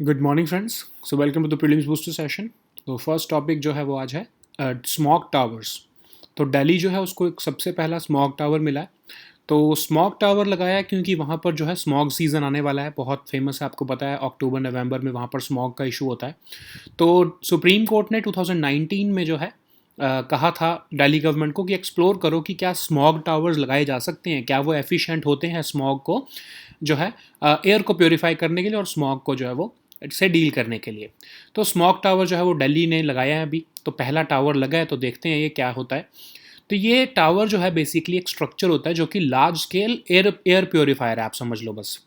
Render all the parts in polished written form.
Good morning friends. So welcome to the prelims booster session. तो first topic जो है वो आज है स्मॉग टावर्स। तो दिल्ली जो है उसको एक सबसे पहला स्मॉग टावर मिला है। तो स्मॉग टावर लगाया है क्योंकि वहाँ पर जो है स्मॉग सीज़न आने वाला है, बहुत फेमस है, आपको पता है अक्टूबर नवंबर में वहाँ पर स्मॉग का इशू होता है। तो सुप्रीम कोर्ट ने 2019 में जो है कहा था दिल्ली गवर्नमेंट को कि एक्सप्लोर करो कि क्या स्मॉग टावर्स लगाए जा सकते हैं, क्या वो एफिशिएंट होते हैं स्मॉग को जो है एयर को प्योरीफाई करने के लिए और स्मॉग को जो है वो से डील करने के लिए। तो स्मॉग टावर जो है वो दिल्ली ने लगाया है अभी, तो पहला टावर लगा है, तो देखते हैं ये क्या होता है। तो ये टावर जो है बेसिकली एक स्ट्रक्चर होता है जो कि लार्ज स्केल एयर प्योरीफायर है, आप समझ लो बस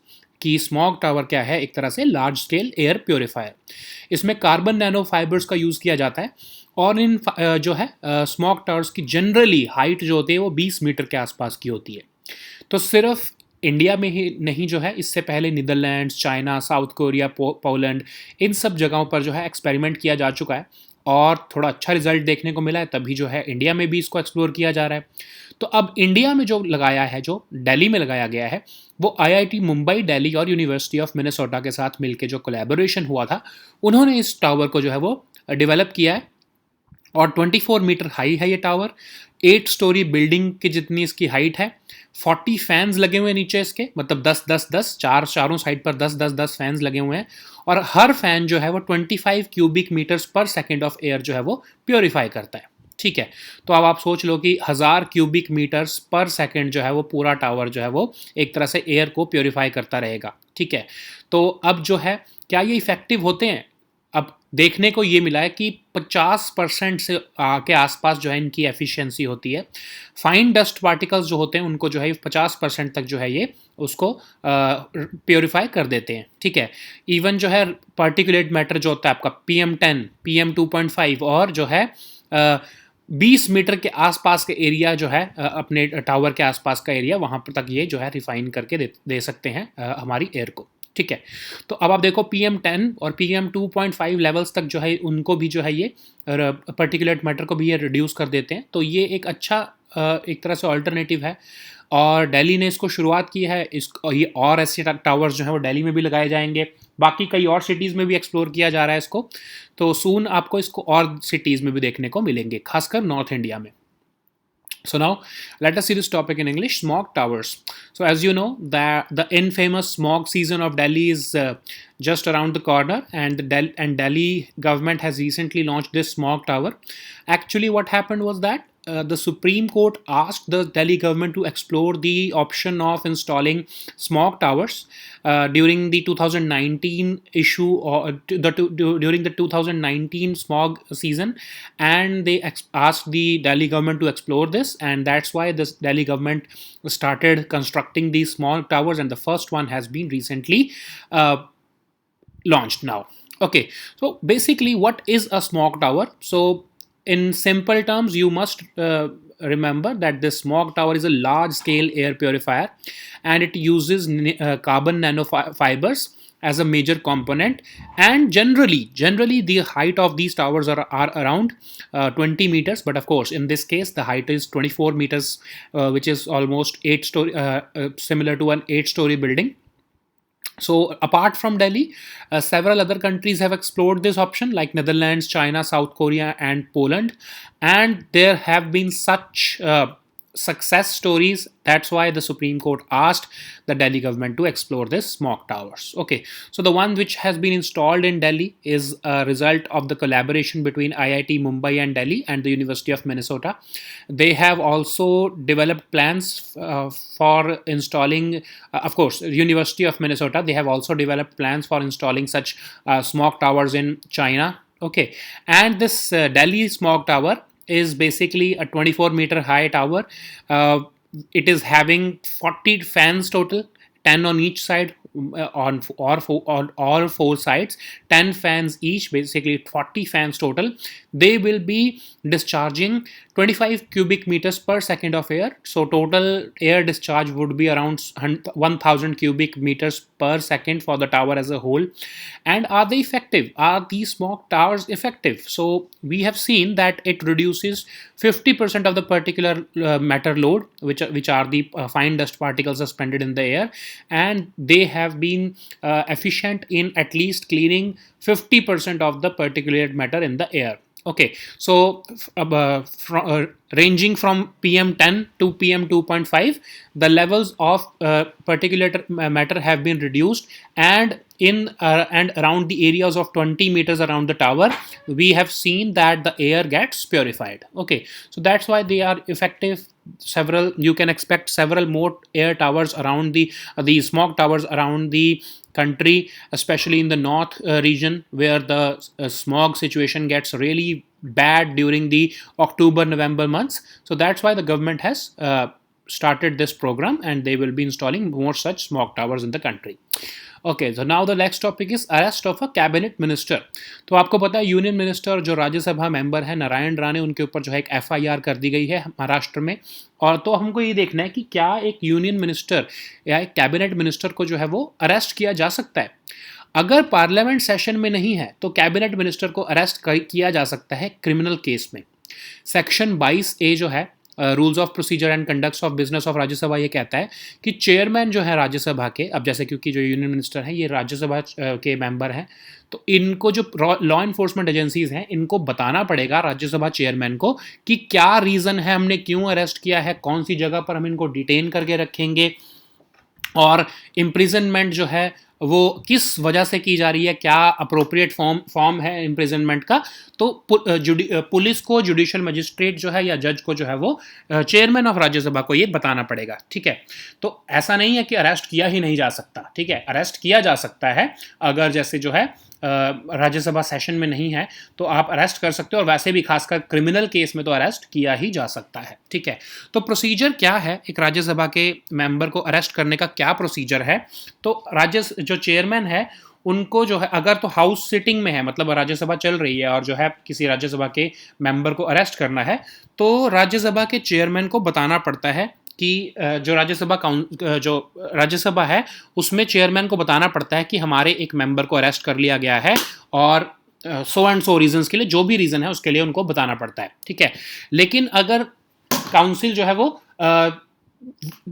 कि स्मॉग टावर क्या है, एक तरह से लार्ज स्केल एयर प्योरीफायर। इसमें कार्बन नैनो फाइबर्स का यूज़ किया जाता है और इन जो है स्मॉग टावर्स की जनरली हाइट जो होती है वो 20 मीटर के आसपास की होती है। तो सिर्फ इंडिया में ही नहीं, जो है इससे पहले Netherlands, China, South Korea, Poland, इन सब जगहों पर जो है एक्सपेरिमेंट किया जा चुका है और थोड़ा अच्छा रिजल्ट देखने को मिला है, तभी जो है इंडिया में भी इसको एक्सप्लोर किया जा रहा है। तो अब इंडिया में जो लगाया है, जो दिल्ली में लगाया गया है, वो आईआईटी मुंबई, दिल्ली और यूनिवर्सिटी ऑफ मिनेसोटा के साथ मिलकर जो कोलैबोरेशन हुआ था, उन्होंने इस टावर को जो है वो डेवलप किया है। और 24 मीटर हाई है ये टावर, 8 स्टोरी बिल्डिंग की जितनी इसकी हाइट है। 40 फैंस लगे हुए हैं नीचे इसके, मतलब 10 10 10 चारों साइड पर 10 10 10 फैंस लगे हुए हैं। और हर फैन जो है वो 25 क्यूबिक मीटर्स पर सेकेंड ऑफ एयर जो है वो प्योरीफाई करता है। ठीक है, तो अब आप सोच लो कि 1000 क्यूबिक मीटर्स पर सेकेंड जो है वो पूरा टावर जो है वो एक तरह से एयर को प्योरीफाई करता रहेगा। ठीक है, तो अब जो है क्या ये इफेक्टिव होते हैं? अब देखने को ये मिला है कि 50% से के आसपास जो है इनकी एफिशिएंसी होती है। फाइन डस्ट पार्टिकल्स जो होते हैं उनको जो है 50% तक जो है ये उसको प्योरीफाई कर देते हैं। ठीक है, इवन जो है पार्टिकुलेट मैटर जो होता है आपका PM10, PM2.5 और जो है 20 मीटर के आसपास के एरिया जो है अपने टावर के आसपास का एरिया, वहाँ पर तक ये जो है रिफाइन करके दे सकते हैं हमारी एयर को। ठीक है, तो अब आप देखो PM10 और PM2.5 लेवल्स तक जो है उनको भी जो है ये पर्टिकुलेट मैटर को भी ये रिड्यूस कर देते हैं। तो ये एक अच्छा एक तरह से ऑल्टरनेटिव है और दिल्ली ने इसको शुरुआत की है। ये और ऐसे टावर्स जो हैं वो दिल्ली में भी लगाए जाएंगे, बाकी कई और सिटीज़ में भी एक्सप्लोर किया जा रहा है इसको। तो सून आपको इसको और सिटीज़ में भी देखने को मिलेंगे, खासकर नॉर्थ इंडिया में। So now let us see this topic in English: smog towers. So as you know, the infamous smog season of Delhi is just around the corner, and Delhi government has recently launched this smog tower. Actually, what happened was that the Supreme Court asked the Delhi government to explore the option of installing smog towers during the 2019 issue, or during the 2019 smog season, and they asked the Delhi government to explore this, and that's why this Delhi government started constructing these small towers, and the first one has been recently launched now. Okay, so basically, what is a smog tower? So in simple terms, you must remember that this smog tower is a large scale air purifier, and it uses carbon nanofibers as a major component. And generally the height of these towers are around 20 meters, but of course in this case the height is 24 meters, which is almost 8 story, similar to an 8-story building. So apart from Delhi, several other countries have explored this option, like Netherlands, China, South Korea, and Poland. And there have been such success stories. That's why the Supreme Court asked the Delhi government to explore this smog towers. Okay, so the one which has been installed in Delhi is a result of the collaboration between IIT Mumbai and Delhi and the University of Minnesota. They have also developed plans for installing, of course, University of Minnesota. They have also developed plans for installing such smog towers in China. Okay, and this Delhi smog tower is basically a 24-meter high tower. It is having 40 fans total, 10 on each side, on all four sides, 10 fans each, basically 40 fans total. They will be discharging 25 cubic meters per second of air. So total air discharge would be around 1000 cubic meters per second for the tower as a whole. And are they effective? Are these smog towers effective? So we have seen that it reduces 50% of the particular matter load, which are the fine dust particles suspended in the air, and they have been efficient in at least cleaning 50% of the particulate matter in the air. Okay, so ranging from PM10 to PM2.5, the levels of particulate matter have been reduced, and in and around the areas of 20 meters around the tower, we have seen that the air gets purified. Okay, so that's why they are effective. You can expect several more air towers around the smog towers around the country, especially in the north region, where the smog situation gets really bad during the October-November months. So that's why the government has started this program, and they will be installing more such smog towers in the country. Okay, so now the next topic is arrest of a cabinet minister. तो आपको पता है union minister जो Rajya Sabha member है नारायण राणे, उनके ऊपर जो है एक FIR कर दी गई है महाराष्ट्र में. और तो हमको ये देखना है कि क्या एक यूनियन मिनिस्टर या एक कैबिनेट मिनिस्टर को जो है वो अरेस्ट किया जा सकता है. अगर पार्लियामेंट सेशन में नहीं है तो कैबिनेट मिनिस्टर को अरेस्ट किया जा सकता है क्रिमिनल केस में. सेक्शन 22A जो है rules of procedure and conducts of business of Rajya Sabha ये कहता है कि चेयरमैन जो है राज्यसभा के, अब जैसे क्योंकि जो यूनियन मिनिस्टर हैं ये राज्यसभा के मेंबर हैं, तो इनको जो लॉ इन्फोर्समेंट एजेंसीज हैं इनको बताना पड़ेगा राज्यसभा चेयरमैन को कि क्या रीज़न है, हमने क्यों अरेस्ट किया है, कौन सी जगह पर हम इनको डिटेन करके रखेंगे, और इम्प्रिजनमेंट जो है वो किस वजह से की जा रही है, क्या अप्रोप्रिएट फॉर्म है इम्प्रिजनमेंट का. तो पुलिस को, जुडिशियल मजिस्ट्रेट जो है या जज को जो है वो चेयरमैन ऑफ राज्यसभा को ये बताना पड़ेगा. ठीक है, तो ऐसा नहीं है कि अरेस्ट किया ही नहीं जा सकता. ठीक है, अरेस्ट किया जा सकता है अगर जैसे जो है राज्यसभा सेशन में नहीं है तो आप अरेस्ट कर सकते हो, और वैसे भी खासकर क्रिमिनल केस में तो अरेस्ट किया ही जा सकता है. ठीक है, तो प्रोसीजर क्या है, एक राज्यसभा के मेंबर को अरेस्ट करने का क्या प्रोसीजर है. तो जो चेयरमैन है उनको जो है, अगर तो हाउस सिटिंग में है, मतलब राज्यसभा चल रही है और जो है किसी राज्यसभा के मेंबर को अरेस्ट करना है, तो राज्यसभा के चेयरमैन को बताना पड़ता है कि जो राज्यसभा है उसमें चेयरमैन को बताना पड़ता है कि हमारे एक मेंबर को अरेस्ट कर लिया गया है, और सो एंड सो रीजंस के लिए, जो भी रीज़न है उसके लिए उनको बताना पड़ता है. ठीक है, लेकिन अगर काउंसिल जो है वो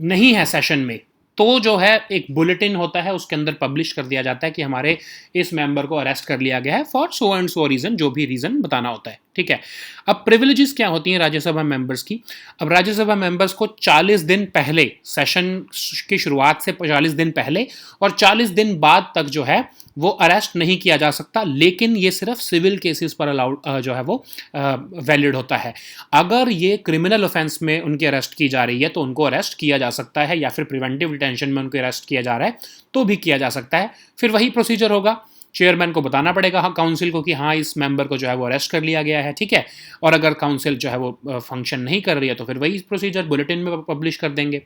नहीं है सेशन में, तो जो है एक बुलेटिन होता है, उसके अंदर पब्लिश कर दिया जाता है कि हमारे इस मेंबर को अरेस्ट कर लिया गया है for so and so reason, जो भी रीज़न बताना होता है. ठीक है, अब प्रिविलेजेस क्या होती हैं राज्यसभा मेंबर्स की. अब राज्यसभा मेंबर्स को 40 दिन पहले, सेशन की शुरुआत से 40 दिन पहले और 40 दिन बाद तक जो है वो अरेस्ट नहीं किया जा सकता, लेकिन ये सिर्फ सिविल केसेस पर अलाउड जो है वो वैलिड होता है. अगर ये क्रिमिनल ऑफेंस में उनकी अरेस्ट की जा रही है तो उनको अरेस्ट किया जा सकता है, या फिर प्रिवेंटिव डिटेंशन में उनको अरेस्ट किया जा रहा है तो भी किया जा सकता है. फिर वही प्रोसीजर होगा, चेयरमैन को बताना पड़ेगा काउंसिल को कि हाँ इस मेंबर को जो है वो अरेस्ट कर लिया गया है. ठीक है, और अगर काउंसिल जो है वो फंक्शन नहीं कर रही है तो फिर वही प्रोसीजर बुलेटिन में पब्लिश कर देंगे.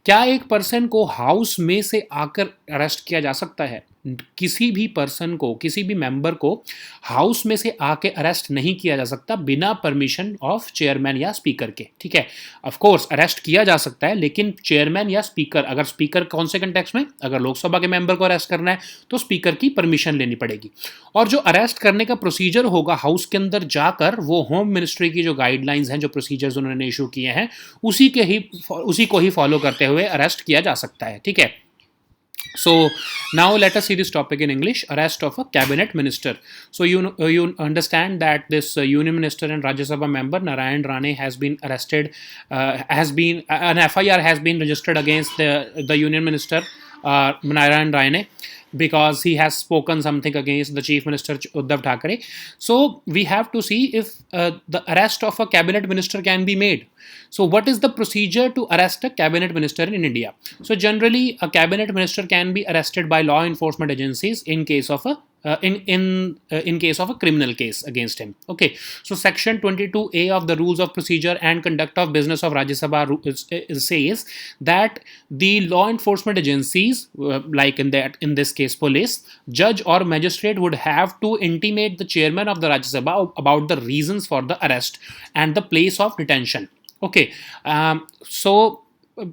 क्या एक पर्सन को हाउस में से आकर अरेस्ट किया जा सकता है? किसी भी पर्सन को, किसी भी मेंबर को हाउस में से आके अरेस्ट नहीं किया जा सकता बिना परमिशन ऑफ चेयरमैन या स्पीकर के. ठीक है, ऑफ कोर्स अरेस्ट किया जा सकता है, लेकिन चेयरमैन या स्पीकर, अगर स्पीकर कौन से कंटेक्स्ट में, अगर लोकसभा के मेंबर को अरेस्ट करना है तो स्पीकर की परमिशन लेनी पड़ेगी. और जो अरेस्ट करने का प्रोसीजर होगा हाउस के अंदर जाकर, वो होम मिनिस्ट्री की जो गाइडलाइंस हैं, जो प्रोसीजर्स उन्होंने इशू किए हैं, उसी को ही फॉलो करते हुए अरेस्ट किया जा सकता है. ठीक है, so now let us see this topic in English. Arrest of a cabinet minister. So you understand that this union minister and Rajya Sabha member Narayan Rane has been arrested, an FIR has been registered against the union minister Narayan Rane, because he has spoken something against the Chief Minister Uddhav Thackeray. So we have to see if the arrest of a cabinet minister can be made. So what is the procedure to arrest a cabinet minister in India? So generally a cabinet minister can be arrested by law enforcement agencies in case of a in case of a criminal case against him. Okay, so section 22A of the rules of procedure and conduct of business of Rajya Sabha says that the law enforcement agencies, like in this case police, judge or magistrate, would have to intimate the chairman of the Rajya Sabha about the reasons for the arrest and the place of detention. Okay, so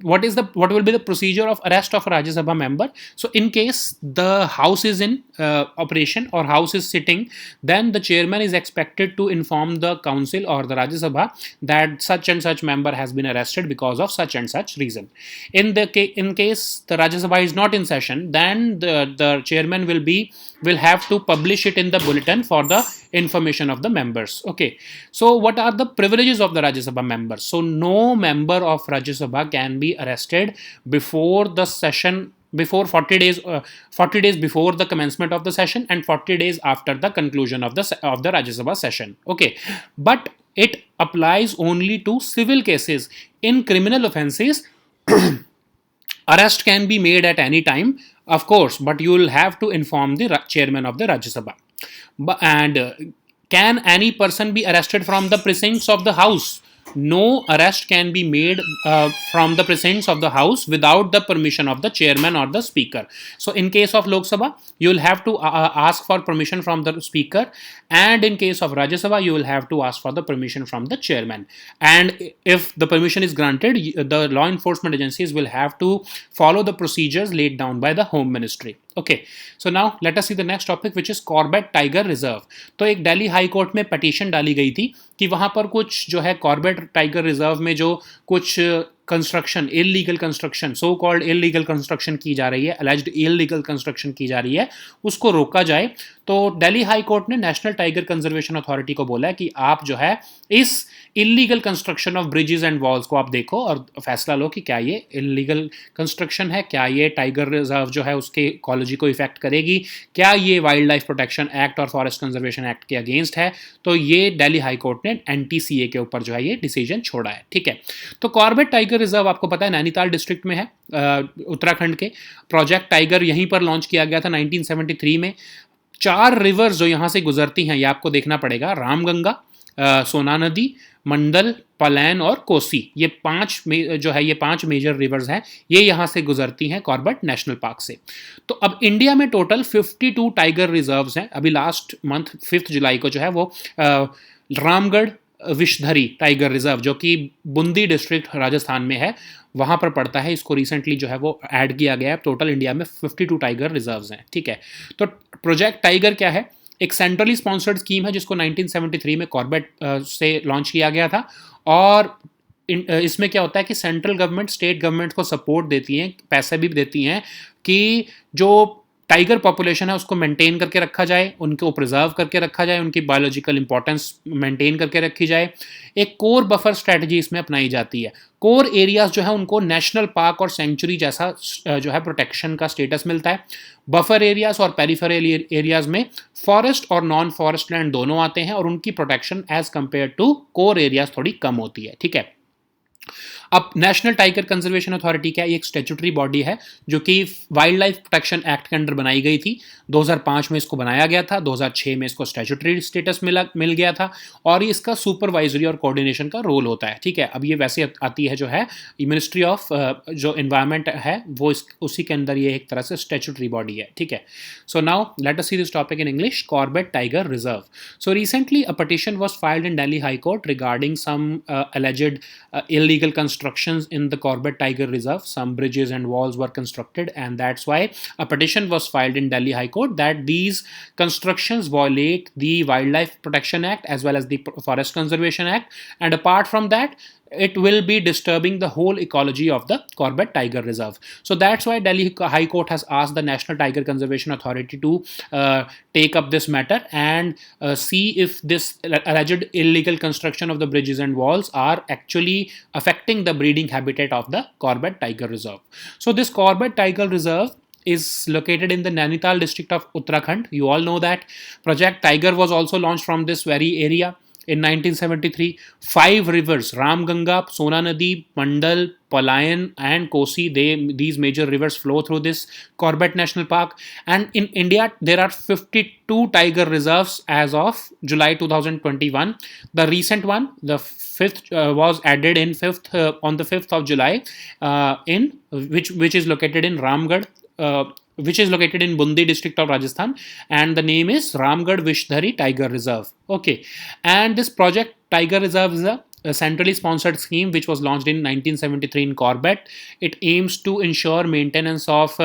what will be the procedure of arrest of a Rajya Sabha member? So in case the house is in operation or house is sitting, then the chairman is expected to inform the council or the Rajya Sabha that such and such member has been arrested because of such and such reason. In case the Rajya Sabha is not in session, then the chairman will have to publish it in the bulletin for the information of the members. Okay, so what are the privileges of the Rajya Sabha members? So no member of Rajya Sabha can be arrested before the session, before 40 days before the commencement of the session and 40 days after the conclusion of the Rajya Sabha session. Okay, but it applies only to civil cases. In criminal offences, arrest can be made at any time, of course, but you will have to inform the chairman of the Rajya Sabha. And can any person be arrested from the precincts of the house? No arrest can be made from the precincts of the house without the permission of the chairman or the speaker. So in case of Lok Sabha, you will have to ask for permission from the speaker, and in case of Rajya Sabha, you will have to ask for the permission from the chairman. And if the permission is granted, the law enforcement agencies will have to follow the procedures laid down by the Home Ministry. Okay, so now let us see the next topic, which is Corbett Tiger reserve. तो एक Delhi High court में petition डाली गई थी कि वहां पर कुछ जो है कॉर्बेट टाइगर रिजर्व में जो कुछ construction, illegal construction, so called illegal construction की जा रही है, अलेज्ड इलीगल कंस्ट्रक्शन की जा रही है, उसको रोका जाए. तो दिल्ली हाई कोर्ट ने नेशनल टाइगर कंजर्वेशन अथॉरिटी को बोला कि आप जो है इस illegal construction of bridges and walls को आप देखो और फैसला लो कि क्या ये इलीगल कंस्ट्रक्शन है, क्या ये टाइगर रिजर्व जो है उसके इकोलॉजी को इफेक्ट करेगी, क्या ये वाइल्ड लाइफ प्रोटेक्शन एक्ट और फॉरेस्ट कंजर्वेशन एक्ट के अगेंस्ट है. तो ये दिल्ली हाई कोर्ट ने NTCA के ऊपर जो है ये डिसीजन छोड़ा है. ठीक है, तो कॉर्बेट टाइगर रिजर्व आपको पता है नैनीताल डिस्ट्रिक्ट में है, उत्तराखंड के. प्रोजेक्ट टाइगर यहीं पर लॉन्च किया गया था 1973 में. 4 रिवर्स जो यहाँ से गुजरती हैं, ये आपको देखना पड़ेगा: रामगंगा, सोना नदी, मंडल, पलैन और कोसी. ये 5 मेजर रिवर्स हैं, ये यहाँ से गुजरती हैं कॉर्बेट नेशनल पार्क से. तो अब इंडिया में टोटल 52 टाइगर रिजर्व्स हैं. अभी लास्ट मंथ 5 जुलाई को जो है वो रामगढ़ विषधरी टाइगर रिजर्व, जो कि बूंदी डिस्ट्रिक्ट राजस्थान में है, वहाँ पर पड़ता है. इसको रिसेंटली जो है वो ऐड किया गया है. टोटल इंडिया में 52 टाइगर रिजर्व्स हैं. ठीक है, तो प्रोजेक्ट टाइगर क्या है? एक सेंट्रली स्पॉन्सर्ड स्कीम है जिसको 1973 में कॉर्बेट से लॉन्च किया गया था. और इसमें क्या होता है कि सेंट्रल गवर्नमेंट स्टेट गवर्नमेंट को सपोर्ट देती हैं, पैसे भी देती हैं कि जो टाइगर पॉपुलेशन है उसको मेंटेन करके रखा जाए, उनको प्रिजर्व करके रखा जाए, उनकी बायोलॉजिकल इंपॉर्टेंस मेंटेन करके रखी जाए. एक कोर बफर स्ट्रेटजी इसमें अपनाई जाती है. कोर एरियाज जो है उनको नेशनल पार्क और सेंचुरी जैसा जो है प्रोटेक्शन का स्टेटस मिलता है. बफर एरियाज और पेरिफेरल एरियाज में फॉरेस्ट और नॉन फॉरेस्ट लैंड दोनों आते हैं और उनकी protection as compare to core areas थोड़ी कम होती है. ठीक है, अब नेशनल टाइगर कंजर्वेशन अथॉरिटी क्या, एक स्टैट्यूटरी बॉडी है जो कि वाइल्ड लाइफ प्रोटेक्शन एक्ट के अंडर बनाई गई थी. 2005 में इसको बनाया गया था, 2006 में इसको स्टैट्यूटरी स्टेटस मिल गया था और ये इसका सुपरवाइजरी और कोऑर्डिनेशन का रोल होता है. ठीक है, अब ये वैसे आती है जो है मिनिस्ट्री ऑफ जो एनवायरनमेंट है वो उसी के अंदर ये एक तरह से स्टैट्यूटरी बॉडी है. ठीक है, so now let us see this topic in English. Corbett Tiger Reserve. So recently a petition was filed in Delhi High Court regarding some alleged illegal constructions in the Corbett Tiger Reserve. Some bridges and walls were constructed, and that's why a petition was filed in Delhi High Court that these constructions violate the Wildlife Protection Act as well as the Forest Conservation Act, and apart from that it will be disturbing the whole ecology of the Corbett Tiger Reserve. So that's why Delhi High Court has asked the National Tiger Conservation Authority to take up this matter and see if this alleged illegal construction of the bridges and walls are actually affecting the breeding habitat of the Corbett Tiger Reserve. So this Corbett Tiger Reserve is located in the Nainital district of Uttarakhand. You all know that Project Tiger was also launched from this very area in 1973. 5 rivers, Ramganga, Sona Nadi, Mandal, Palayan and Kosi. These major rivers flow through this Corbett National Park. And in India, there are 52 tiger reserves as of July 2021. The recent one, the fifth, was added in fifth on the 5th of July, in which is located in Ramgarh. Which is located in Bundi district of Rajasthan, and the name is Ramgarh Vishdhari Tiger Reserve. Okay, and this project Tiger Reserve is a centrally sponsored scheme which was launched in 1973 in Corbett. It aims to ensure maintenance of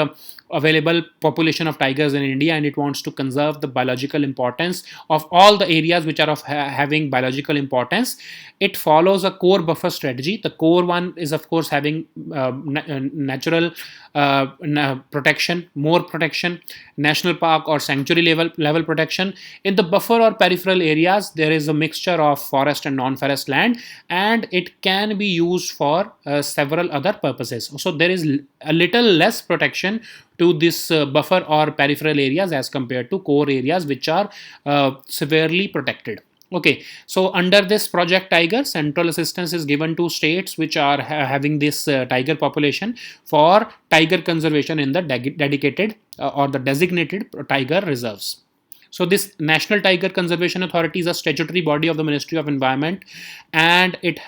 available population of tigers in India, and it wants to conserve the biological importance of all the areas which are of having biological importance. It follows a core buffer strategy. The core one is of course having natural protection, more protection, national park or sanctuary level protection. In the buffer or peripheral areas, there is a mixture of forest and non-forest land, and it can be used for several other purposes. So there is a little less protection to this buffer or peripheral areas as compared to core areas which are severely protected. Okay, so under this Project Tiger, central assistance is given to states which are having this tiger population for tiger conservation in the dedicated or the designated tiger reserves. So this National Tiger Conservation Authority is a statutory body of the Ministry of Environment, and it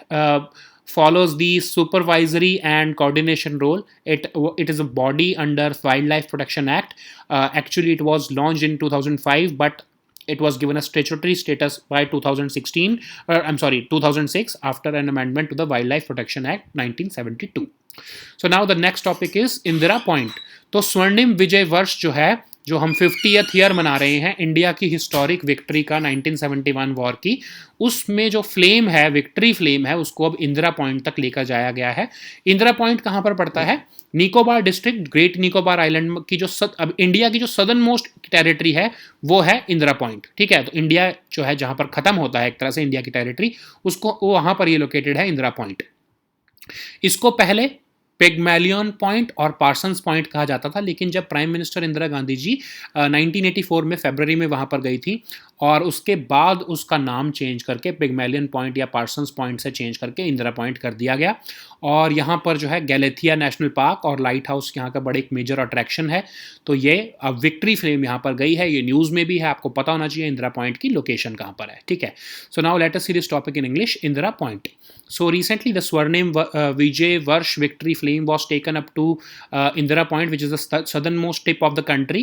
follows the supervisory and coordination role. It is a body under Wildlife Protection Act. Actually, it was launched in 2005, but it was given a statutory status by 2006 after an amendment to the Wildlife Protection Act 1972. So now the next topic is Indira point. तो स्वर्णिम विजय वर्ष जो है, जो हम 50th year मना रहे हैं इंडिया की हिस्टोरिक विक्ट्री का 1971 वॉर की, उसमें जो फ्लेम है, विक्ट्री फ्लेम है, उसको अब इंदिरा पॉइंट तक लेकर जाया गया है. इंदिरा पॉइंट कहाँ पर पड़ता है? Nicobar district, great Nicobar island की जो अब इंडिया की जो सदर्न मोस्ट टेरिटरी है वो है इंदिरा पॉइंट. ठीक है, तो इंडिया जो है जहां पर खत्म होता है एक तरह से इंडिया की टेरिटरी, उसको वहां पर ये लोकेटेड है इंदिरा पॉइंट. इसको पहले पिग्मेलियन पॉइंट और पार्सन्स पॉइंट कहा जाता था, लेकिन जब प्राइम मिनिस्टर इंदिरा गांधी जी 1984 में फरवरी में वहां पर गई थी और उसके बाद उसका नाम चेंज करके पिग्मेलियन पॉइंट या पार्सन्स पॉइंट से चेंज करके इंदिरा पॉइंट कर दिया गया. और यहाँ पर जो है गैलेथिया नेशनल पार्क और लाइट हाउस यहाँ का बड़ा एक मेजर अट्रैक्शन है. तो ये अब विक्ट्री फ्लेम यहाँ पर गई है, ये न्यूज़ में भी है, आपको पता होना चाहिए इंदिरा पॉइंट की लोकेशन कहाँ पर है. ठीक है, so now let us see this topic in English. Indira point. So recently the Swarnim Vijay Varsh victory flame was taken up to Indira Point, which is the southernmost tip of the country.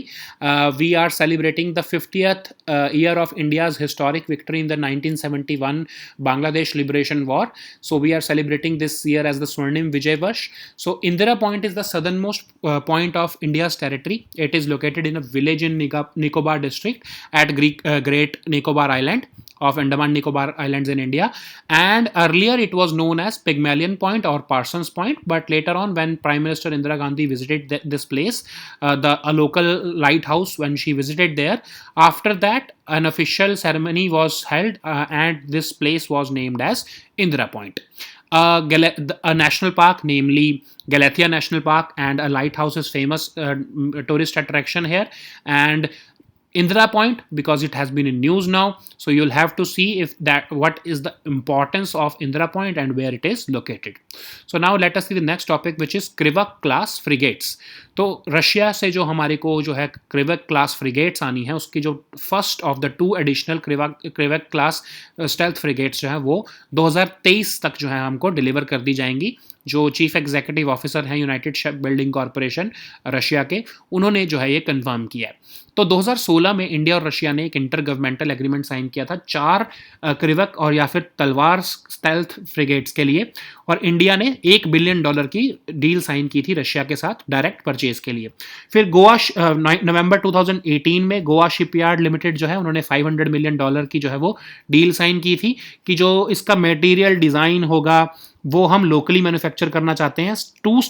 We are celebrating the 50th year of India's historic victory in the 1971 Bangladesh Liberation War. So we are celebrating this year as the Swarnim Vijay Varsh. So Indira Point is the southernmost point of India's territory. It is located in a village in Nicobar district at Great Nicobar Island of Andaman Nicobar Islands in India, and earlier it was known as Pygmalion Point or Parsons Point, but later on when Prime Minister Indira Gandhi visited this place, a local lighthouse, when she visited there, after that an official ceremony was held and this place was named as Indira Point. A national park, namely Galathea National Park, and a lighthouse is famous tourist attraction here. And Indira Point, because it has been in news now, so you'll have to see what is the importance of Indira Point and where it is located. So now let us see the next topic, which is Krivak class frigates. तो Russia से जो हमारे को जो है क्रिवक class frigates आनी है, उसकी जो first of the 2 additional Krivak class stealth frigates जो है वो 2023 तक जो है हमको डिलीवर कर दी जाएंगी. जो चीफ एग्जीक्यूटिव ऑफिसर हैं United ship building corporation Russia के, उन्होंने जो है ये कंफर्म किया है. तो 2016 में इंडिया और रशिया ने एक इंटर गवर्नमेंटल एग्रीमेंट साइन किया था 4 क्रिवक और या फिर तलवार स्टेल्थ फ्रिगेट्स के लिए, और इंडिया ने $1 बिलियन की डील साइन की थी रशिया के साथ डायरेक्ट परचेज के लिए. फिर गोवा नवंबर 2018 में गोवा शिपयार्ड लिमिटेड जो है उन्होंने $500 मिलियन की जो है वो डील साइन की थी कि जो इसका मटेरियल डिज़ाइन होगा वो हम लोकली मैन्युफैक्चर करना चाहते हैं. 2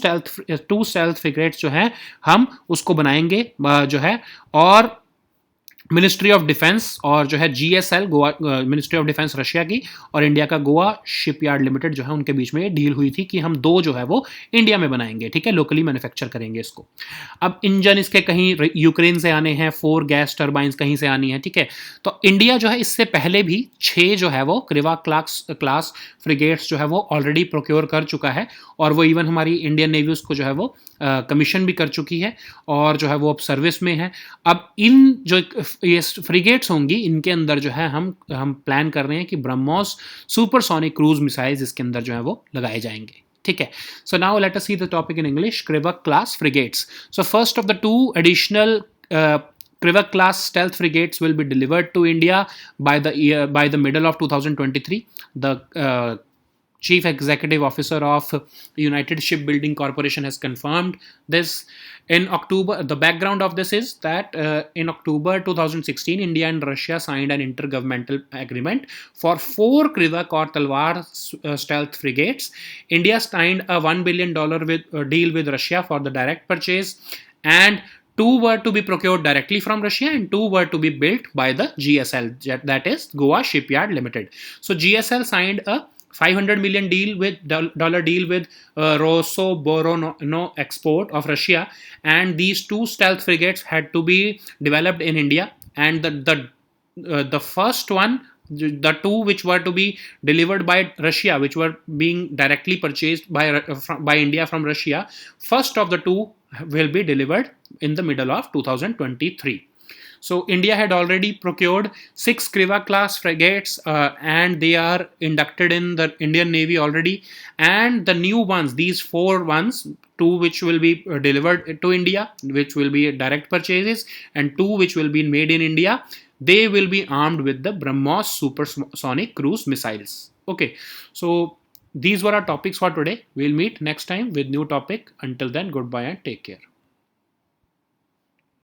स्टेल्थ फ्रिगेट्स जो है हम उसको बनाएंगे जो है, और मिनिस्ट्री ऑफ डिफेंस और जो है GSL Goa, ministry of defence Russia की, और इंडिया का गोवा शिपयार्ड लिमिटेड जो है उनके बीच में ये डील हुई थी कि हम दो जो है वो इंडिया में बनाएंगे, ठीक है, लोकली मैन्युफैक्चर करेंगे इसको। अब इंजन इसके कहीं यूक्रेन से आने हैं, 4 गैस टर्बाइंस कहीं से आनी है, ठीक है। तो इंडिया जो है इससे पहले भी 6 जो है वो क्रिवा क्लास फ्रिगेट्स जो है वो ऑलरेडी प्रोक्योर कर चुका है, और वो इवन हमारी इंडियन नेवी उसको जो है वो कमीशन भी कर चुकी है, और जो है वो अब सर्विस में है। अब इन जो ये फ्रिगेट्स होंगी, इनके अंदर जो है हम प्लान कर रहे हैं कि ब्रह्मोस सुपरसोनिक क्रूज मिसाइल्स इसके अंदर जो है वो लगाए जाएंगे, ठीक है। So now let us see the topic in English, Krivak class frigates. So first of the two additional Krivak class stealth frigates will be delivered to India by the middle of 2023. The Chief Executive Officer of United Shipbuilding Corporation has confirmed this in October. The background of this is that in October 2016, India and Russia signed an intergovernmental agreement for 4 Krivak or Talwar stealth frigates. India signed a $1 billion deal with Russia for the direct purchase, and 2 were to be procured directly from Russia and 2 were to be built by the GSL, that is Goa Shipyard Limited. So GSL signed a $500 million deal with Rosoboronno Export of Russia, and these 2 stealth frigates had to be developed in India, and the first one, the 2 which were to be delivered by Russia, which were being directly purchased by India from Russia, first of the 2 will be delivered in the middle of 2023. So India had already procured 6 Kriva class frigates, and they are inducted in the Indian Navy already. And the new ones, these 4 ones, 2 which will be delivered to India, which will be direct purchases, and 2 which will be made in India, they will be armed with the BrahMos supersonic cruise missiles. Okay, so these were our topics for today. We'll meet next time with new topic. Until then, goodbye and take care.